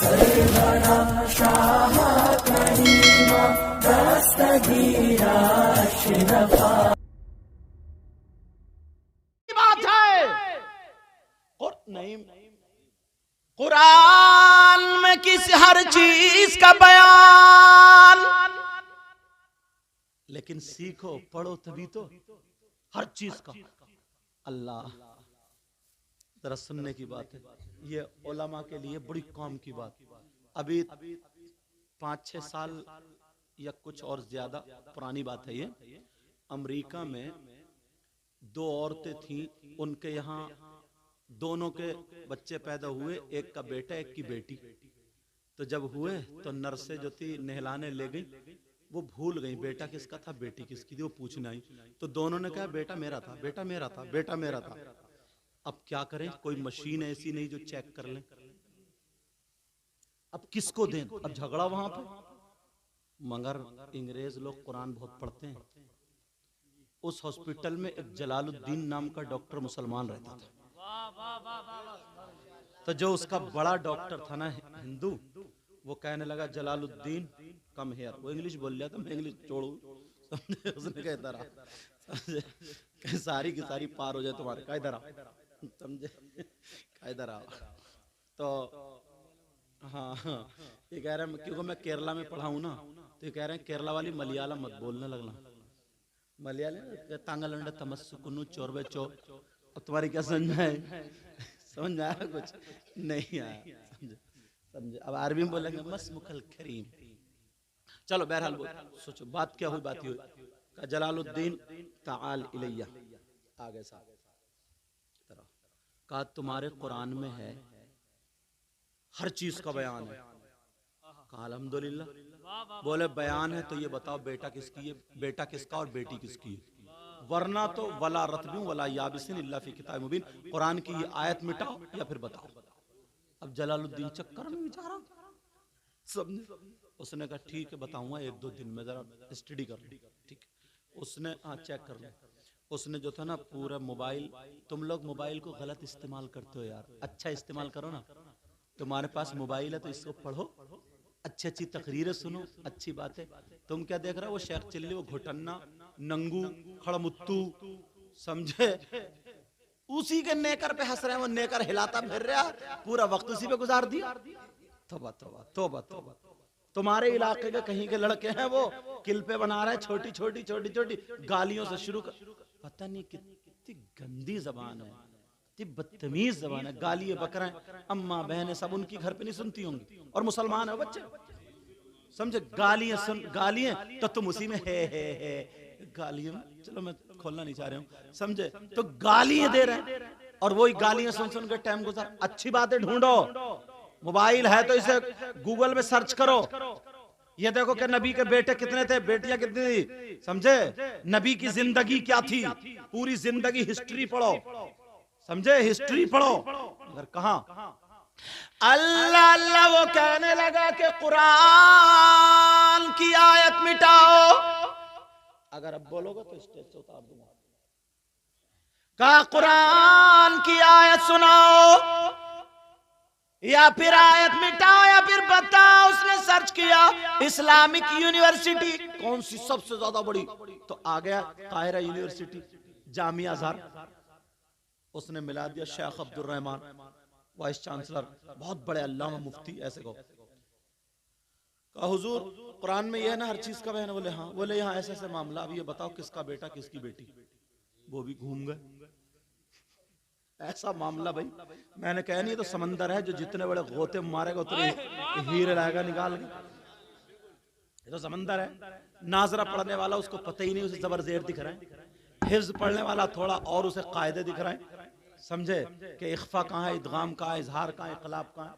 सरवरा शाह करीमा दस्तगीरा अशरफा। बात है नहीं, कुरान में किसी हर चीज का बयान, लेकिन सीखो पढ़ो तभी तो हर चीज का। अल्लाह, जरा सुनने की बात है, ये उलमा के लिए बड़ी काम की बात। अभी 5-6 साल या कुछ और ज्यादा पुरानी बात है ये, अमेरिका में 2 औरतें थीं, उनके यहाँ दोनों के बच्चे पैदा हुए, एक का बेटा एक की बेटी। तो जब हुए तो नर्सें जो थी नहलाने ले गई, वो भूल गई बेटा किसका था बेटी किसकी थी, वो पूछने आई। तो दोनों ने कहा बेटा मेरा था, बेटा मेरा था, बेटा मेरा था। अब क्या करें, कोई मशीन ऐसी नहीं जो चेक कर ले, अब किसको दें, अब झगड़ा वहां पे। मगर अंग्रेज लोग कुरान बहुत पढ़ते हैं। उस हॉस्पिटल में एक जलालुद्दीन नाम का डॉक्टर मुसलमान रहता था। तो जो उसका बड़ा डॉक्टर था ना हिंदू, वो कहने लगा जलालुद्दीन कम हेयर। वो इंग्लिश बोल लिया था, मैं इंग्लिश छोड़ू, समझे। उसने कहा इधर आ, समझे, सारी की सारी पार हो जाए तुम्हारे, कहा इधर आ, समझे, कहा इधर आ। तो हाँ, ये कह रहे हैं क्योंकि मैं केरला में पढ़ा हूँ ना, तो ये कह रहे हैं केरला वाली मलयालम मत बोलने लगना। मलयालम तांगलंड तमस्सुकुनु चोरबे चो। अब तुम्हारी क्या समझ में है, समझ में आया कुछ नहीं आया, समझे, समझे। अब अरबी में बोलेंगे मसमुखल करीम। चलो बहरहाल सोचो बात क्या हुई, बात हुई का जलालुद्दीन ताल इलैया आगे साहब कहा तुम्हारे कुरान में है हर चीज का बयान है। कहा अल्हम्दुलिल्लाह। बोले बयान है तो ये बताओ बेटा किसकी है, बेटा किसका और बेटी किसकी है, वरना तो वला रतबी वला याबिसिन इल्ला फी किताब मुबीन। कुरान की ये आयत मिटाओ या फिर बताओ। अब जलालुद्दीन चक्कर में बेचारा, समझे। उसने कहा ठीक है बताऊंगा, 1-2 दिन में जरा स्टडी कर लो। ठीक है, उसने हाँ चेक कर लो। उसने जो था ना पूरा मोबाइल, तुम लोग मोबाइल को गलत इस्तेमाल करते हो यार, अच्छा इस्तेमाल करो ना। तुम्हारे पास मोबाइल है तो इसको पढ़ो, अच्छी अच्छी तकरीरें सुनो, अच्छी बातें। तुम क्या देख रहे हो, वो शेख चिल्ली, वो घुटन्ना, नंगू, खड़मुत्तू, समझे, उसी के नेकर पे हंस रहे हैं। वो नेकर हिलाता फिर रहा, पूरा वक्त उसी पे गुजार दिया। तौबा तौबा तौबा तौबा। तुम्हारे इलाके के कहीं के लड़के हैं वो किल्पे बना रहे हैं, छोटी छोटी छोटी छोटी गालियों से शुरू कर। पता नहीं कितनी गंदी जबान है, बदतमीज जबान है। गालियां बकरें, अम्मा बहनें सब उनकी घर पे नहीं सुनती होंगी, और मुसलमान है बच्चे, समझे। गालियां सुन, गालियां तो तुम उसी में है गालियां, चलो मैं खोलना नहीं चाह रहा हूं, समझे। तो गालियां दे रहे हैं और वही गालियां सुन सुन के टाइम गुजार। अच्छी बातें ढूंढो, मोबाइल है तो इसे गूगल में सर्च करो, ये देखो कि नबी के बेटे कितने थे, बेटियां कितनी थी, समझे। नबी की जिंदगी क्या थी, पूरी जिंदगी हिस्ट्री पढ़ो, समझे, हिस्ट्री पढ़ो। अगर कहा अल्लाह अल्लाह वो कहने लगा कि कुरान की आयत मिटाओ। अगर अब बोलोगे तो स्टेज से उतार दूंगा। कहा कुरान की आयत सुनाओ या फिर आयत मिटाओ या फिर बताओ। उसने सर्च किया इस्लामिक यूनिवर्सिटी कौन सी सबसे ज्यादा बड़ी, तो आ गया काहिरा यूनिवर्सिटी, जामिया अज़हर। उसने मिला दिया शेख अब्दुल रहमान, वाइस चांसलर, बहुत बड़े अल्लामा मुफ्ती, ऐसे को कहा हुजूर कुरान में यह ना हर चीज का बयान। बोले हाँ। बोले यहाँ ऐसे ऐसे मामला, अब ये बताओ किसका बेटा किसकी बेटी। वो भी घूम गए, ऐसा मामला भाई मैंने कहा नहीं, तो समंदर है जो जितने बड़े गोते मारेगा उतने हीरे लाएगा निकाल के। ये तो समंदर है। नाजरा पढ़ने वाला उसको पता ही नहीं, उसे जबर जेर दिख रहा है। हिफ्ज पढ़ने वाला थोड़ा और उसे कायदे दिख रहे हैं, समझे, कि इख्फा कहाँ है, इदगाम कहाँ है, इजहार कहाँ है, इक़लाब कहाँ है।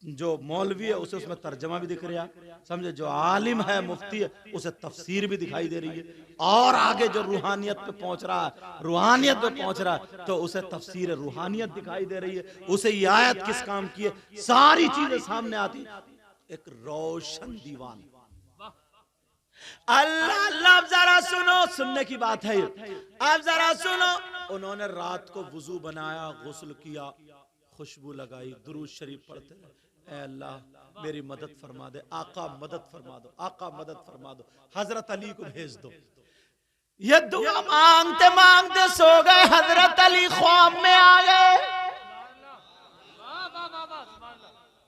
जो मौलवी है उसे उसमें तर्जमा भी दिख रहा, समझे। जो आलिम है मुफ्ती है उसे तफसीर भी दिखाई दे रही है। और आगे जो रूहानियत पे पहुंच रहा है, रूहानियत पे पहुंच रहा है, तो उसे तफसीर रूहानियत दिखाई दे रही है। उसे ये आयत किस काम की है, सारी चीजें सामने आती। एक रोशन दीवान। अल्लाह अल्लाह, जरा सुनो, सुनने की बात है ये। आप जरा सुनो, उन्होंने रात को वुजू बनाया, गुस्ल किया, खुशबू लगाई, दुरूद शरीफ पढ़ते रहे। ऐ अल्लाह मेरी मदद फरमा दे, आका मदद फरमा दो, आका मदद फरमा दो, हजरत अली को भेज दो। ये दुआ मांगते मांगते सो गए। हजरत अली ख्वाब में आ गए।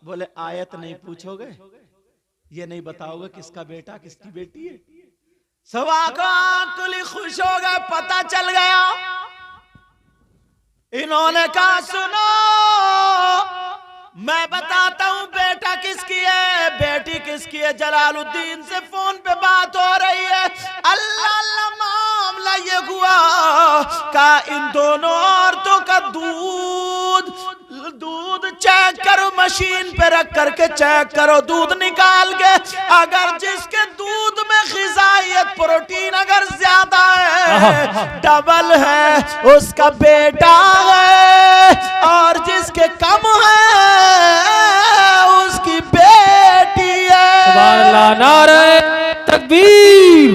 बोले आयत नहीं पूछोगे, ये नहीं बताओगे किसका बेटा किसकी बेटी है? सवा को आंकुली खुश हो गए, पता चल गया। इन्होंने कहा सुनो, मैं बताता हूं बेटा किसकी है बेटी किसकी है। जलालुद्दीन से फोन पे बात हो रही है। अल्लाह अल्लाह, मामला ये हुआ का इन दोनों औरतों का दूध चेक करो, मशीन पे रख करके चेक करो, दूध निकाल के अगर जिसके दूध में ग़िज़ाइयत प्रोटीन अगर ज्यादा है, डबल है, उसका बेटा है, और जिसके कम है उसकी बेटी है। सुभान अल्लाह। नारे तकबीर,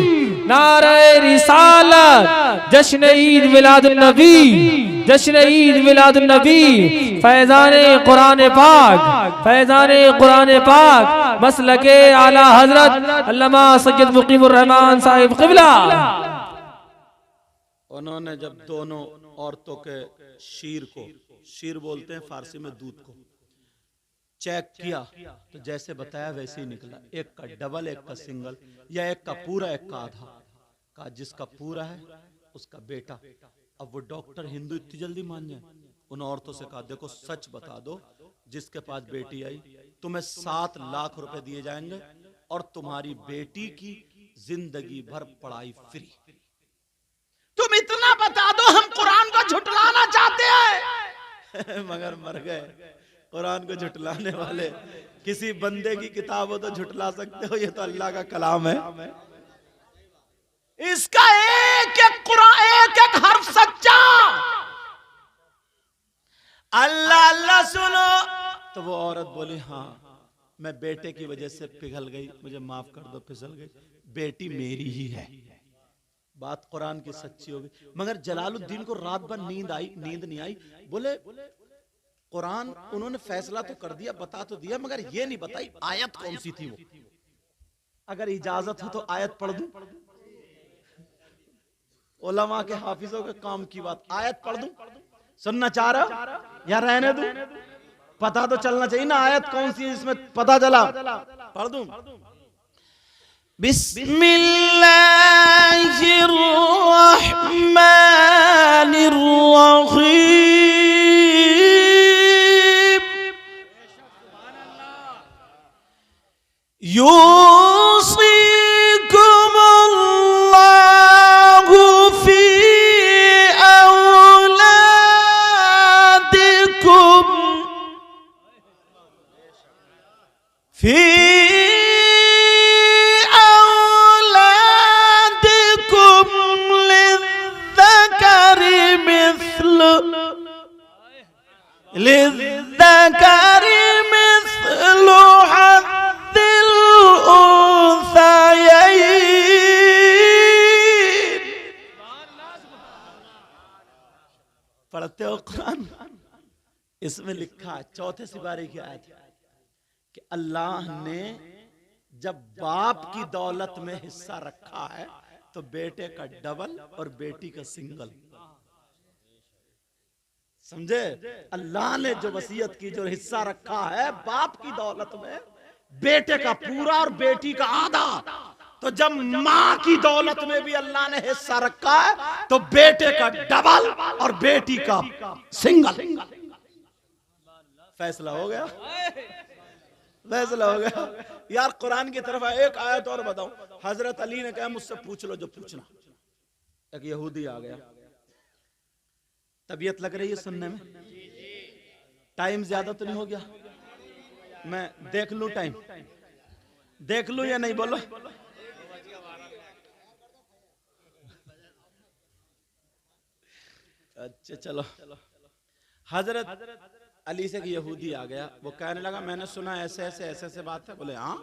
नारे रिसालत, जश्न ईद मिलादुन नबी, जश्न ईद मिलादुन नबी, फैज़ाने कुरान पाक, फैज़ाने कुरान पाक, मसलके आला हजरत अल्लामा सैयद मुकीमुर रहमान साहिब क़िबला। उन्होंने जब दोनों औरतों के शीर बोलते हैं फारसी में दूध को चेक किया तो जैसे बताया वैसे ही निकला, एक का डबल एक का सिंगल, या एक का पूरा एक का आधा। का जिसका पूरा है उसका बेटा। अब वो डॉक्टर हिंदू इतनी जल्दी मान जाए? उन औरतों से कहा देखो सच बता दो, जिसके पास बेटी आई तुम्हें 7 लाख रुपए दिए जाएंगे और तुम्हारी बेटी की जिंदगी भर पढ़ाई फ्री। तुम इतना बता दो, हम कुरान को झुटलाना चाहते हैं मगर मर गए। कुरान को झुटलाने वाले, किसी बंदे की किताब हो तो झुटला सकते हो, ये तो अल्लाह का कलाम है। इसका एक एक कुरान, एक एक हर्फ सच्चा। अल्लाह अल्लाह सुनो। तो वो औरत बोली हाँ मैं बेटे की वजह से पिघल गई, मुझे माफ कर दो, फिसल गई, बेटी मेरी ही है। बात कुरान की सच्ची होगी। मगर जलालुद्दीन को रात भर नींद नहीं आई। बोले कुरान उन्होंने फैसला तो कर दिया, बता तो दिया, मगर ये नहीं बताई आयत कौन सी थी वो। अगर इजाजत हो तो आयत पढ़ दूं? उलमा के हाफिजों के काम की बात, आयत पढ़ दूं? सुनना चाह रहे हो या रहने दूं? पता तो चलना चाहिए ना आयत कौन सी है, इसमें पता चला। पढ़ दूं? यूसिकुमुल्लाहु फी औलादिकुम फी लिज़्ज़करी मिस्लु हद्दिल उन्सयैन। पढ़ते हो कुरान? इसमें लिखा है 4 सिपारे की आयत कि अल्लाह ने जब बाप की दौलत में हिस्सा रखा है तो बेटे का डबल और बेटी का सिंगल। समझे? अल्लाह ने जो वसीयत की, जो हिस्सा रखा है बाप की दौलत में, बेटे का पूरा और बेटी का आधा। तो जब माँ की दौलत में भी अल्लाह ने हिस्सा रखा है तो बेटे का डबल और बेटी का सिंगल। फैसला हो गया, फैसला हो गया। यार कुरान की तरफ एक आयत और बताऊं। हजरत अली ने कहा मुझसे पूछ लो जो पूछना। एक यहूदी आ गया, तबीयत लग रही है सुनने में, टाइम ज्यादा तो नहीं हो गया? मैं देख लूं टाइम, देख लूं या नहीं? बोलो। अच्छा चलो। हजरत अली से यहूदी आ गया, वो कहने लगा मैंने सुना ऐसे ऐसे ऐसे ऐसे बात है। बोले हाँ।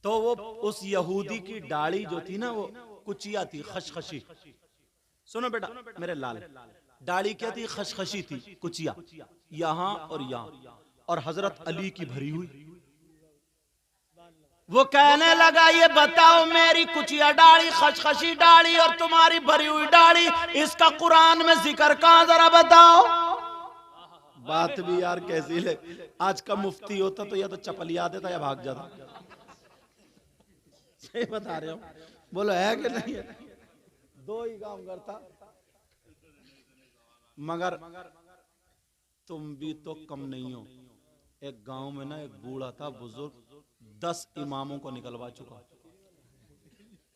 तो वो उस यहूदी की दाढ़ी जो थी ना वो कुचिया थी, खशखशी। सुनो बेटा मेरे लाल, दाढ़ी क्या थी? खशखशी थी, कुचिया, यहां और यहां। और हजरत अली की भरी हुई। वो कहने लगा ये बताओ मेरी कुचिया डाली, खशखशी डाली और तुम्हारी भरी हुई डाली, इसका कुरान में जिक्र कहां, जरा बताओ। बात भी यार कैसी ले, आज का मुफ्ती होता तो या तो चपलिया देता या भाग जाता। सही बता रहे हो, बोलो है कि नहीं है? दो ही काम करता, मगर तुम भी तो कम नहीं हो। एक गांव में ना एक बूढ़ा था बुजुर्ग, 10 इमामों को निकलवा चुका,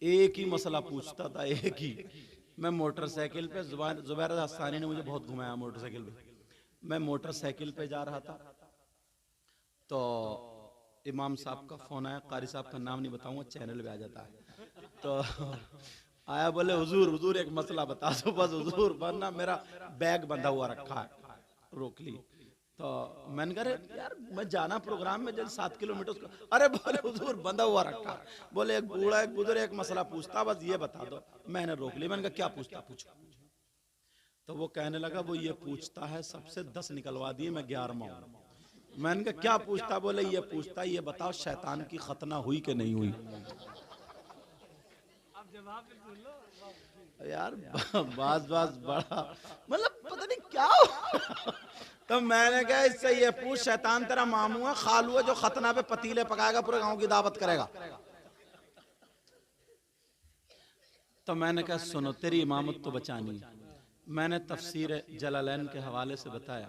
एक ही मसला पूछता था, एक ही। मैं मोटरसाइकिल पे, जुबैर हस्सानी ने मुझे बहुत घुमाया मोटरसाइकिल पे। मैं मोटरसाइकिल पे जा रहा था तो इमाम साहब का फोन आया, कारी साहब का नाम नहीं बताऊंगा, चैनल पे आ जाता है। तो आया, बोले हुजूर हुजूर एक मसला बता दो बस हुजूर, वरना मेरा बैग बंधा हुआ रखा है, रोक ली। तो मैंने कहा यार मैं जाना प्रोग्राम में जल्द 7 किलोमीटर उसका, अरे बोले हुजूर बंधा हुआ रखा है। बोले एक बूढ़ा एक बुजुर्ग एक मसला पूछता, बस ये बता दो। मैंने रोक ली, मैंने कहा क्या पूछता, पूछो। तो वो कहने लगा वो ये पूछता है, सबसे 10 निकलवा दिए, मैं 11वां हूं। मैंने कहा क्या पूछता, बोले ये पूछता ये बताओ शैतान की खतना हुई कि नहीं हुई। यार बास बड़ा मतलब पता नहीं क्या। तो मैंने कहा इससे ये पूछ, शैतान तेरा मामू है खालू है जो खतना पे पतीले पकाएगा, पूरे गांव की दावत करेगा। तो मैंने कहा सुनो तेरी इमामत तो बचानी है। मैंने तफसीर जलालैन के हवाले से बताया,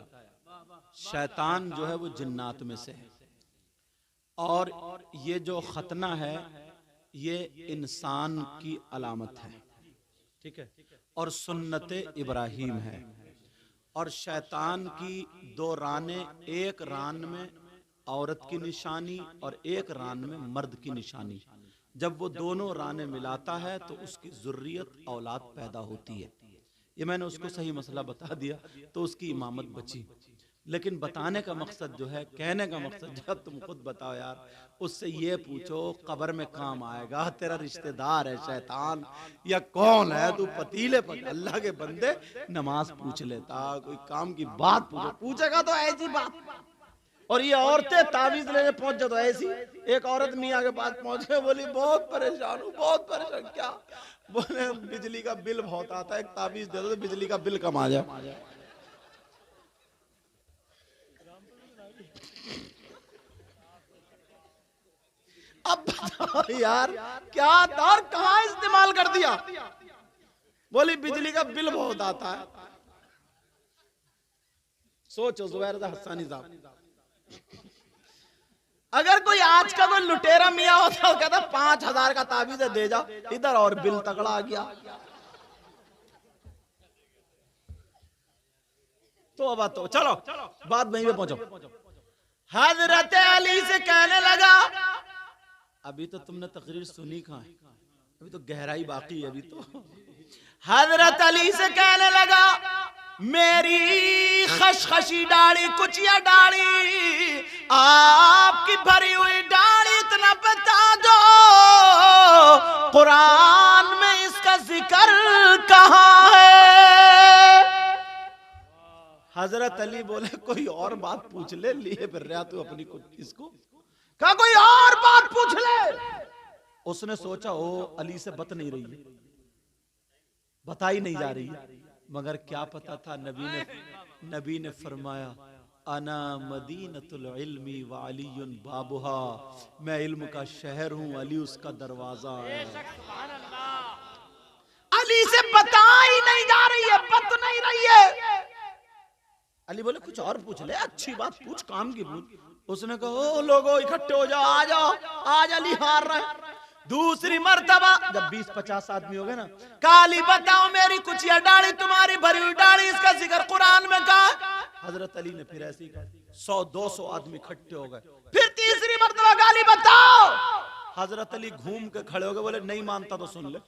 शैतान जो है वो जिन्नात में से है, और ये जो खतना है ये इंसान की अलामत है, ठीक है, और सुन्नत इब्राहिम है। और शैतान की 2 राने, एक रान में औरत की निशानी और एक रान में मर्द की निशानी, जब वो दोनों राने मिलाता है तो उसकी ज़ुर्रियत औलाद पैदा होती है। ये मैंने उसको सही मसला बता दिया तो उसकी इमामत बची। लेकिन बताने का मकसद जो है, कहने का मकसद, जब तुम खुद बताओ यार, उससे ये पूछो कब्र में काम आएगा, तेरा रिश्तेदार है शैतान या कौन है, तू पतीले पर अल्लाह के बंदे नमाज पूछ लेता, कोई काम की बात पूछेगा तो ऐसी बात। और ये औरतें तावीज लेने पहुंच जाते, तो ऐसी एक औरत मियाँ के पास पहुंचे, बोली बहुत परेशान हूँ, बहुत परेशान। क्या? बोले बिजली का बिल बहुत आता है, एक तावीज दे दो तो बिजली का बिल कम आ जाए। अब बताओ यार क्या दौर कहां इस्तेमाल कर दिया। बोली बिजली का बिल बहुत आता है। सोचो जुबैर हस्सानी साहब, अगर कोई आज का कोई लुटेरा मियां होता तो कहता 5000 का ताबीज दे जा, इधर और बिल तगड़ा आ गया। तो अब तो चलो बात वहीं पे पहुंचो। हजरत अली से कहने लगा, अभी तो तुमने तकरीर सुनी कहां है, अभी तो गहराई बाकी है। अभी तो हजरत अली से कहने लगा, मेरी खशखशी डाली, कुचिया डाली, आपकी भरी हुई डाली, इतना बता दो कुरान में इसका जिक्र कहां है। हजरत अली बोले कोई और बात पूछ ले, लिए फिर रहा तू अपनी इसको, कहा कोई और बात पूछ ले। उसने सोचा ओ अली से बत नहीं रही है, बताई नहीं जा रही है, मगर क्या पता था नबी ने फरमाया अना मदीनतुल इल्मी व अलीयुन बाबुहा, मैं इल्म का शहर हूं, अली उसका दरवाजा है। अली से बताई नहीं जा रही है, बत नहीं रही है। अली बोले कुछ और पूछ ले, अच्छी बात पूछ, काम की पूछ। उसने कहा ओ लोगों इकट्ठे हो जाओ, आ जाओ, आज अली हार रहे हैं। दूसरी मर्तबा जब 20-50 आदमी हो गए ना, काली बताओ मेरी कुचिया डाली, तुम्हारी भरी हुई डाली, इसका जिक्र कुरान में कहा। हजरत अली ने फिर ऐसे ही कहा, 100-200 आदमी इकट्ठे हो गए। फिर तीसरी मर्तबा काली बताओ। हजरत अली घूम के खड़े हो गए, बोले नहीं मानता तो सुन ले,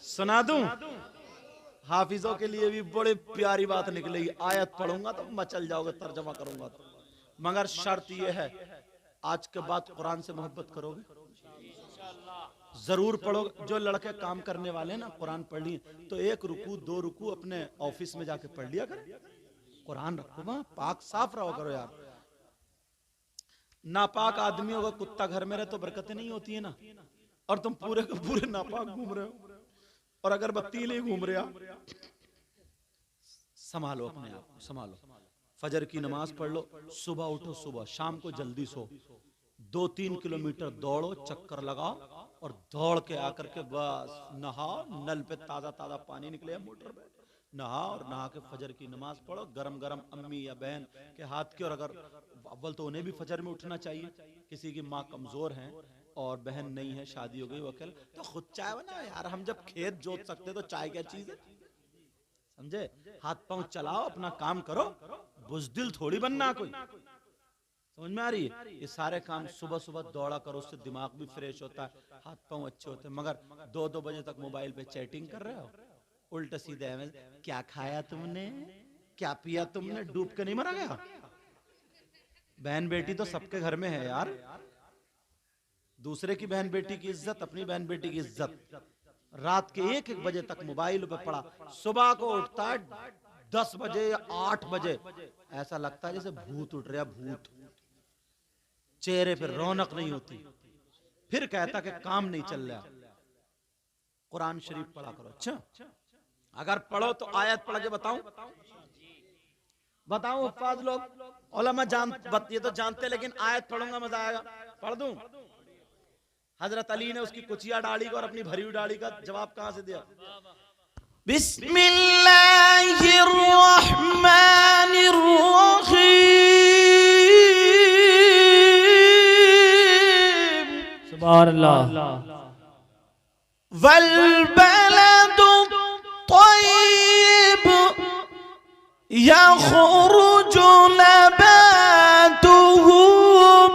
सुना दूं। हाफिजों के लिए भी बड़ी प्यारी बात निकलेगी, आयत पढ़ूंगा तो मचल जाओगे, तर्जमा करूंगा तो, मगर शर्त यह है आज के बाद कुरान से मोहब्बत करोगे, जरूर पढ़ोगे। जो लड़के काम करने वाले ना कुरान पढ़ लिए तो 1 रुकू 2 रुकू अपने ऑफिस में जाके पढ़ लिया करें, कुरान रखो वहां, पाक साफ रहो करो यार। नापाक आदमियों का कुत्ता घर में रहे तो बरकतें नहीं होती है ना, और तुम पूरे के पूरे नापाक घूम रहे हो, और अगर बत्ती नहीं घूम रहे हो। संभालो अपने आप को, संभालो। फजर की नमाज पढ़ लो, सुबह उठो, सुबह शाम को जल्दी सो, 2-3 किलोमीटर दौड़ो, चक्कर लगाओ, और दौड़ के आकर के बस नहाओ, नल पे ताजा ताजा पानी निकले मोटर पे, नहाओ, और नहा के फजर की नमाज पढ़ो गरम गरम अम्मी या बहन के हाथ की। और अगर अव्वल तो उन्हें भी फजर में उठना चाहिए, किसी की माँ कमजोर है और बहन नहीं है, शादी हो गई वो अकेले, तो खुद चाय बनाओ यार। हम जब खेत जोत सकते तो चाय क्या चीज है, समझे? हाथ पांव चलाओ, अपना काम करो, बुजदिल थोड़ी बनना कोई, समझ में आ रही है? ये सारे काम सुबह सुबह दौड़ा करो, उससे दिमाग भी फ्रेश होता है, हाथ पांव अच्छे होते हैं। मगर 2-2 बजे तक मोबाइल पे चैटिंग कर रहे हो, उल्टे सीधे में क्या खाया तुमने, क्या पिया तुमने, डूब के नहीं मरा गया? बहन बेटी तो सबके घर में है यार, दूसरे की बहन बेटी की इज्जत, अपनी बहन बेटी की इज्जत। रात के 1-1 बजे तक मोबाइल पे पड़ा, सुबह को उठता है 10 बजे या 8 बजे, ऐसा लगता है जैसे भूत उठ रहा, भूत, चेहरे पे रौनक नहीं होती, फिर कहता कि काम नहीं चल रहा। कुरान शरीफ पढ़ा करो। अच्छा, अगर पढ़ो तो आयत पढ़ के बताऊं, हुफ्फाज लोग, उलमा ये तो जानते, लेकिन आयत पढ़ूंगा मजा आएगा, पढ़ दूं? हजरत अली ने उसकी कुचिया डाली को और अपनी भरी हुई डाली का जवाब कहां से दिया? बिस्मिल्लाहिर्रहमानिर्रहीम, सुभान अल्लाह। वल बलदु तय्यिब यखरुजु नबातुहु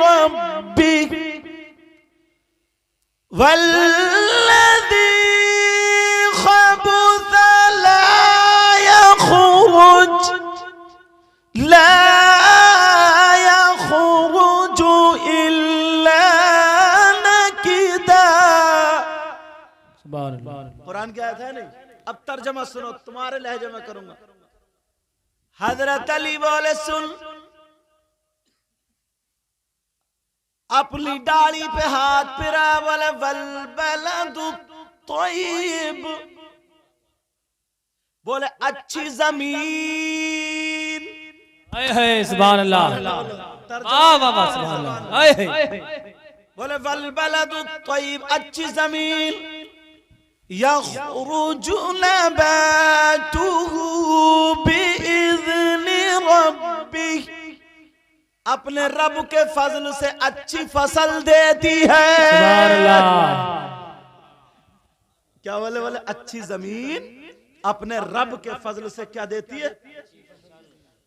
रब्बिह वल्लज़ी खबुथ ला यखरुजु इल्ला नकिदा। सुभान अल्लाह। कुरान की आयत है नहीं? अब तर्जमा सुनो, तुम्हारे लहजे में करूंगा। हजरत अली बोले, सुन, अपनी डाली पे हाथ फिरा, बोले वल बलदु तय्यिब, बोले अच्छी जमीन, सुभान अल्लाह, वाह वाह वाह, सुभान अल्लाह, बोले वल बलदु तय्यिब, अच्छी जमीन, यखरुजु नबातुहु बिइज़्नि रब्बिह, अपने रब के फजल से अच्छी फसल देती है। सुभान अल्लाह। क्या बोले? बोले अच्छी जमीन अपने रब के फजल से क्या देती है?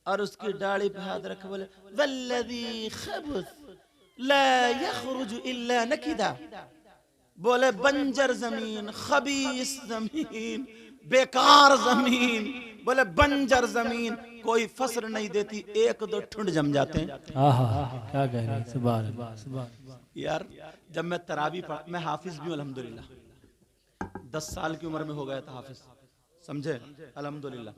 और उसकी डाली पे हाथ रखे, बोले वल्लज़ी खबुथ ला यखरुजु इल्ला नकिदा, बोले बंजर जमीन, खबीस जमीन, बेकार जमीन, बोले बंजर जमीन कोई फसल नहीं देती, 1-2 ठुंड जम जाते हैं। क्या कह रहे हैं, सुभान अल्लाह, सुभान अल्लाह। यार जब मैं तरावी पढ़, मैं हाफिज भी हूं अल्हम्दुलिल्लाह, 10 साल की उम्र में हो गया था हाफिज, समझे? अल्हम्दुलिल्लाह।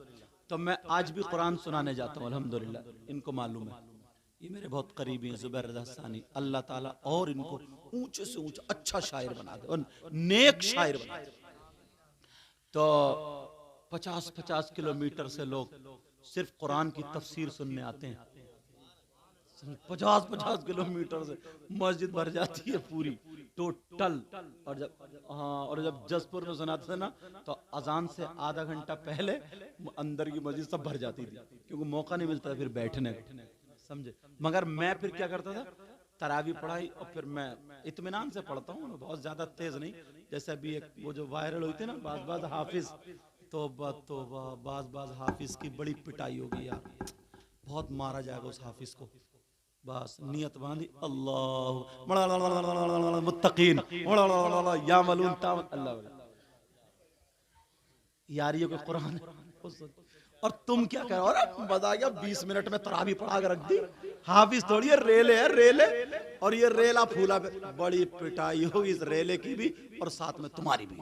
तो मैं आज भी कुरान सुनाने जाता हूं अल्हम्दुलिल्लाह, इनको मालूम है, ये मेरे बहुत करीबी हैं, जुबैर रज़ा सानी, अल्लाह ताला और इनको ऊंचे से ऊंचा अच्छा शायर बना दे और नेक शायर बना दे। तो 50-50 किलोमीटर से लोग सिर्फ कुरान की तफसीर सुनने आते हैं, 50-50 किलोमीटर से मस्जिद भर जाती है पूरी टोटल। और जब जसपुर में सुनाते थे ना, तो अजान से आधा घंटा पहले अंदर की मस्जिद सब भर जाती थी, क्योंकि मौका नहीं मिलता फिर बैठने को, समझे? मगर मैं फिर क्या करता था, तरावी पढ़ाई, और फिर मैं इत्मीनान से पढ़ता हूँ, बहुत ज्यादा तेज नहीं, जैसे अभी एक वो जो वायरल हुई थी ना, बाज हाफिज, तो बाज हाफिज की बड़ी पिटाई होगी यार, बहुत मारा जाएगा उस हाफिज को। बस नियत बांधी, अल्लाह मुत्तकीन या मलून तावत, अल्लाह यार ये कोई कुरान है? और तुम क्या कह रहे हो? अरे मजा आ गया, 20 मिनट में तरावी पढ़ा के रख दी। हाफिज थोड़ी है, रेले है, रेले, और ये रेला फूला पे बड़ी पिटाई होगी इस रेले की भी और साथ में तुम्हारी भी।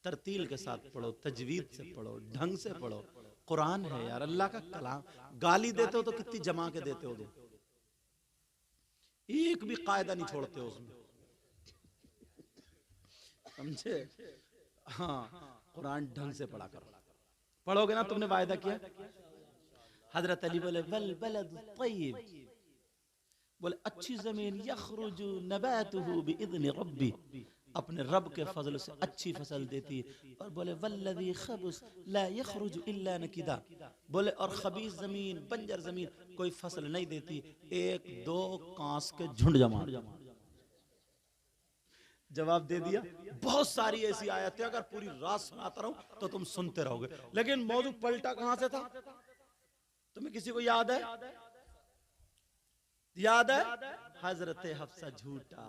तरतील के साथ पढ़ो, तजवीद से पढ़ो, ढंग से पढ़ो। कुरान है यार, अल्लाह का कलाम। गाली देते हो तो कितनी जमा के देते हो, एक भी कायदा नहीं छोड़ते हो उसमें, समझे? हाँ, कुरान ढंग से पढ़ा करो। पढ़ोगे ना, तुमने वायदा किया। हजरत अली बोले वल बलद तय्यब, बोले अच्छी जमीन यखरुजु नबातुहु बिइज़्नि रब्बी, अपने रब के फजल से अच्छी फसल देती है। और बोले वल्लज़ी खबुस ला यखरुजु इल्ला नकिदा, बोले और खबीस जमीन, बंजर जमीन कोई फसल नहीं देती, एक दो कांस के झुंड जमा। जवाब दे दिया। बहुत सारी ऐसी आयतें अगर पूरी रात सुनाता रहूं तो तुम सुनते रहोगे, लेकिन मौजू पलटा कहां से था? तुम्हें किसी को याद है? याद है? हजरत हफ्सा झूठा।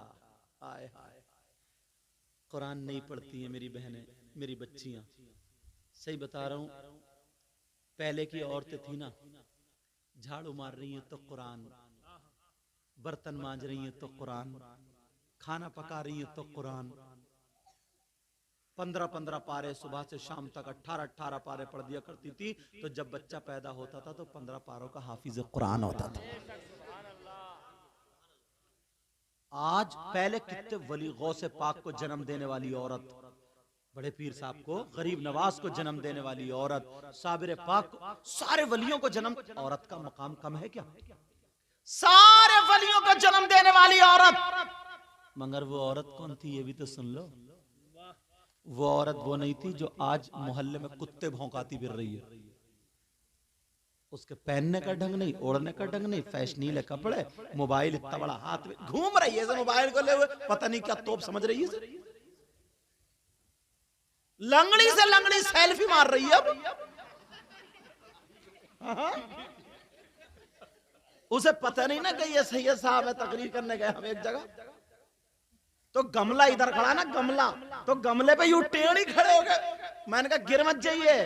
हाय हाय, कुरान नहीं पढ़ती है मेरी बहनें, मेरी बच्चियां। सही बता रहा हूं, पहले की औरतें थी ना, झाड़ू मार रही हैं तो कुरान, बर्तन मांज रही हैं तो कुरान, खाना पका रही हैं तो कुरान। 15-15 पारे सुबह से शाम तक 18-18 पारे पढ़ दिया करती थी। तो जब बच्चा पैदा होता था तो 15 पारों का हाफिज कुरान होता था। आज पहले कितने वली, गौसे पाक को जन्म देने वाली औरत, बड़े पीर साहब को, गरीब नवाज को जन्म देने वाली औरत, साबिर पाक को, सारे वलियों को जन्म। औरत का मकाम कम है क्या? सारे वलियों को जन्म देने वाली औरत। मगर वो औरत कौन थी ये भी तो सुन लो। वो औरत वो नहीं थी जो आज मोहल्ले में कुत्ते भौंकाती फिर रही है। उसके पहनने का ढंग नहीं, ओढ़ने का ढंग नहीं, फैशनीले कपड़े, मोबाइल इतना बड़ा हाथ में घूम रही है, मोबाइल को ले हुए पता नहीं क्या तोप समझ रही है। लंगड़ी से लंगड़ी सेल्फी मार रही है। उसे पता नहीं ना कि ये सैयद साहब है, तकरीर करने गए हम एक जगह, तो गमला इधर खड़ा ना, गमला, तो गमले पे यूं टेढ़ी खड़े हो गए। मैंने कहा गिर मत जाइए,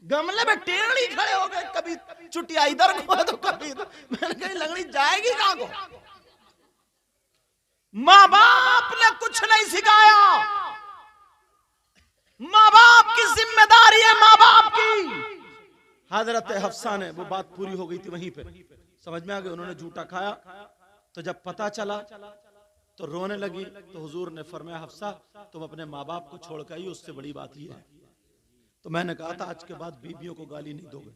गमले पे टेढ़ी खड़े हो गए, कभी चुटिया इधर को तो कभी इधर। मैंने कहा लंगड़ी जाएगी कहां को? माँ बाप ने कुछ नहीं सिखाया, माँ बाप की जिम्मेदारी है, माँ बाप की। हजरत हफ्सा ने, वो बात पूरी हो गई थी वहीं पे, समझ में आ गया, उन्होंने जूठा खाया। तो जब पता चला तो रोने लगी। तो हुजूर ने फरमाया हफ्सा तुम अपने माँ बाप को छोड़ के आई, उससे बड़ी बात ये है। तो मैंने कहा था आज के बाद बीबियों को गाली नहीं दोगे,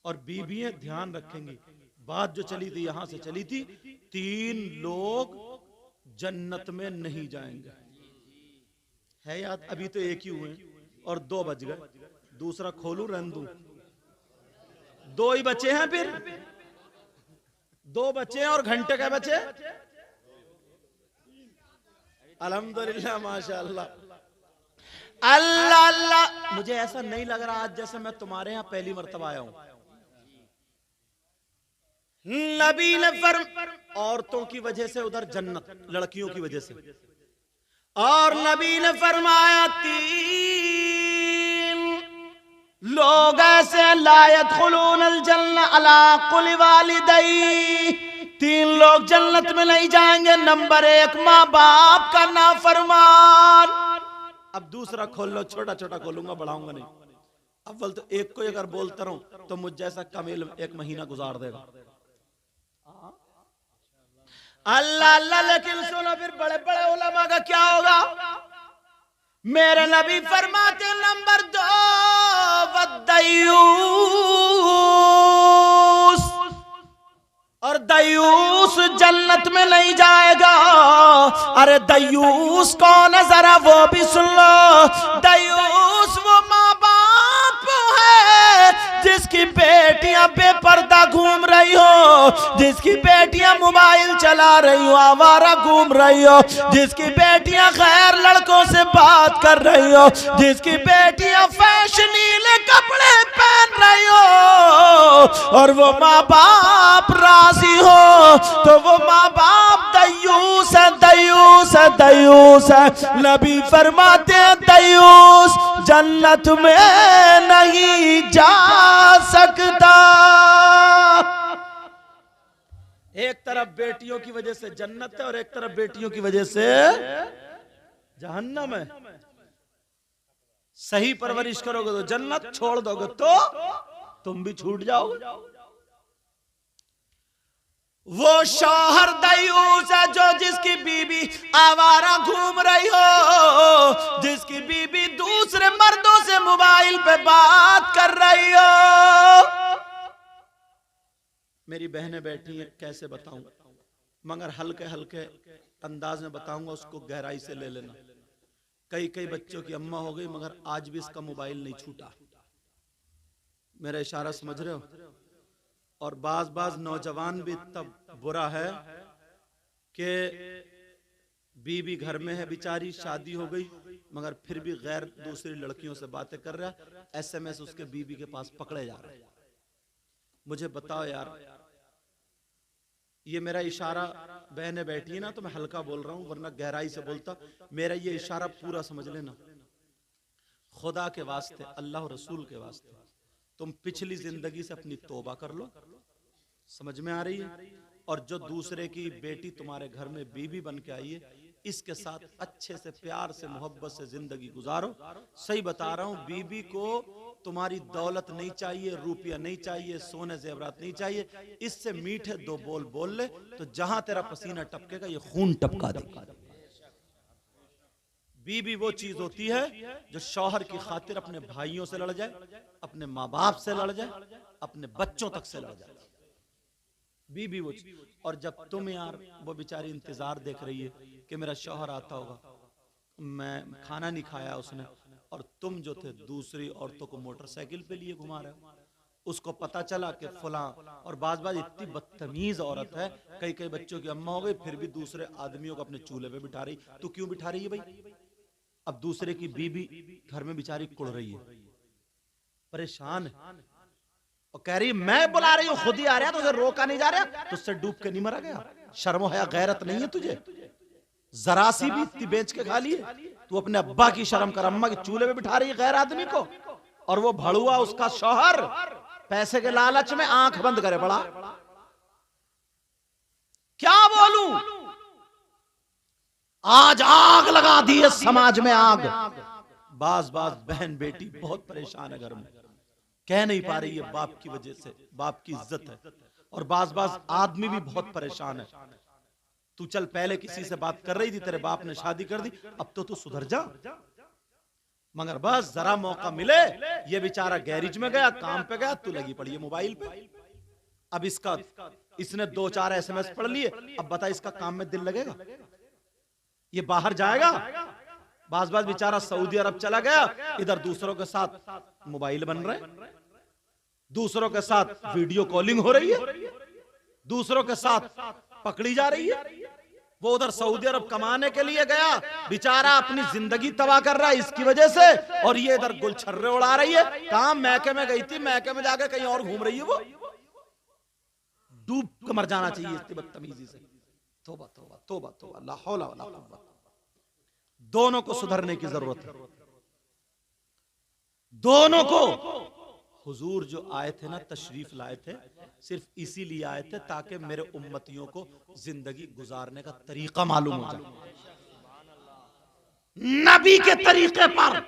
और बीबियां ध्यान रखेंगी। बात जो चली थी यहां से चली थी, 3 लोग जन्नत में नहीं जाएंगे, है याद? अभी तो एक ही हुए और 2 बज गए, दूसरा खोलू रहने दूं? 2 ही बचे हैं, फिर 2 बचे हैं और घंटे के बचे। अल्हम्दुलिल्लाह, माशाअल्लाह, अल्लाह अल्लाह। मुझे ऐसा नहीं लग रहा आज जैसे मैं तुम्हारे यहाँ पहली मर्तबा आया हूं। नबी ने औरतों की वजह से उधर जन्नत, लड़कियों की वजह से, और नबी ने फरमाया 3 लोग ऐसे ला यदखुलूनल जन्नह अला कुल्ली वालिदै, 3 लोग जन्नत में नहीं जाएंगे। नंबर 1 माँ बाप का नाफरमान। अब दूसरा खोल लो, छोटा छोटा खोलूंगा, बढ़ाऊंगा नहीं। अव्वल तो एक को अगर बोलता रहूं तो मुझ जैसा कमील 1 महीना गुजार देगा। अल्लाह अल्लाह। लेकिन सुनो, फिर बड़े बड़े उलमा का क्या होगा? मेरे नबी फरमाते नंबर 2 वद्दयूस, और दयूस जन्नत में नहीं जाएगा। अरे दयूस कौन है जरा वो भी सुन लो। दयूस वो माँ बाप है जिसकी बेटियां बेपर्दा घूम रही हो, जिसकी बेटियां मोबाइल चला रही हो, आवारा घूम रही हो, जिसकी बेटियां गैर लड़कों से बात कर रही हो, जिसकी बेटियां फैशनीले कपड़े पहन रही हो, और वो माँ बाप राजी हो, तो वो माँ बाप दयूस है, दयूस है, दयूस है। नबी फरमाते हैं दयूस जन्नत में नहीं जा सकता। एक तरफ बेटियों की वजह से जन्नत है और एक तरफ बेटियों की वजह से जहन्नम है। सही परवरिश करोगे तो जन्नत, छोड़ दोगे तो तुम भी छूट जाओगे। वो शौहर दयूस है जो जिसकी बीबी आवारा घूम रही हो, जिसकी बीबी दूसरे मर्दों से मोबाइल पे बात कर रही हो। मेरी बहनें बैठी हैं, कैसे बताऊं, मगर हल्के हल्के अंदाज में बताऊंगा, उसको गहराई से ले लेना। कई कई बच्चों की अम्मा हो गई मगर आज भी इसका मोबाइल नहीं छूटा। मेरा इशारा समझ रहे हो? और बाज नौजवान भी तब बुरा है कि बीबी घर में है बेचारी, शादी हो गई मगर फिर भी गैर दूसरी लड़कियों से बातें कर रहा है, SMS उसके बीबी के पास पकड़े जा रहे हैं। मुझे बताओ यार, ये मेरा इशारा, बहनें बैठी है ना तो मैं हल्का बोल रहा हूं वरना गहराई से बोलता, मेरा ये इशारा पूरा समझ लेना। खुदा के वास्ते, अल्लाह और रसूल के वास्ते, तुम पिछली जिंदगी से अपनी तौबा कर लो। समझ में आ रही है? और जो दूसरे की बेटी तुम्हारे घर में बीबी बन के आई है, इसके साथ अच्छे से प्यार से मोहब्बत से जिंदगी गुजारो। सही बता रहा हूं, बीबी को तुम्हारी दौलत नहीं चाहिए, रुपया नहीं चाहिए, सोने जेवरात नहीं चाहिए, इससे मीठे दो बोल बोल ले तो जहां तेरा पसीना टपकेगा ये खून टपका देगा। बीबी वो चीज होती है जो शौहर की खातिर अपने भाइयों से लड़ जाए, अपने माँ बाप से लड़ जाए, अपने बच्चों तक से लड़ जाए। बीबी वो चीज। और जब तुम यार, वो बेचारी इंतजार देख रही है कि मेरा शौहर आता होगा, मैं खाना नहीं खाया उसने, और तुम जो थे दूसरी औरतों को मोटरसाइकिल पे लिए घुमा रहे हो। उसको पता चला कि फलां, और बाज इतनी बदतमीज औरत है, कई कई बच्चों की अम्मा हो गई फिर भी दूसरे आदमियों को अपने चूल्हे पे बिठा रही। तू क्यों बिठा रही है भाई? अब दूसरे की बीबी घर में बेचारी कुड़ रही है, परेशान है, और कह रही मैं बुला रही हूं, खुद ही आ रहा, तुझे रोका नहीं जा रहा, तुझसे डूब के नहीं मरा गया? शर्म हया गैरत नहीं है तुझे? जरा सी भी इतनी बेच के खा लिए? तू अपने अब्बा की शर्म कर, अम्मा के चूल्हे पे बिठा रही है गैर आदमी को, और वो भड़ुआ उसका शौहर पैसे के लालच में आंख बंद करे पड़ा। क्या बोलूं, आज आग लगा दी है समाज में, आग। बाज बहन बेटी बहुत परेशान है घर में, कह नहीं पा रही है बाप की वजह से, बाप की इज्जत है। और बाज आदमी भी बहुत परेशान है। तू चल पहले किसी से बात कर रही थी, तेरे बाप ने शादी कर दी, अब तो तू सुधर जा, मगर बस जरा मौका मिले, ये बेचारा गैरेज में गया, काम पे गया, तू लगी पड़ी है मोबाइल पे। अब इसने 2-4 SMS पढ़ लिए, अब बता इसका काम में दिल लगेगा? ये बाहर जाएगा? बाज बेचारा सऊदी अरब चला गया, इधर दूसरों के साथ मोबाइल बन रहे, दूसरों के साथ वीडियो कॉलिंग हो रही है, दूसरों के साथ पकड़ी जा रही है। वो उधर सऊदी अरब कमाने के लिए गया, बेचारा अपनी जिंदगी तबाह कर रहा है इसकी वजह से, और ये इधर गुलछर्रे उड़ा रही है। काम मैके में गई थी, मैके में जाकर कहीं और घूम रही है, वो डूब कर मर जाना चाहिए इतनी बदतमीजी से। तौबा तौबा तौबा तौबा, ला हौला वला कुव्वत। दोनों को सुधरने की जरूरत है, दोनों को। हुजूर जो आए थे ना, तशरीफ लाए थे, सिर्फ इसीलिए आए थे ताकि मेरे उम्मतियों को जिंदगी गुजारने का तरीका मालूम हो जाए। नबी के तरीके पर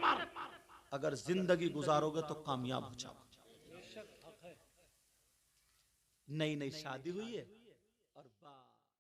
अगर जिंदगी गुजारोगे तो कामयाब हो जाओगे। नई नई शादी हुई है,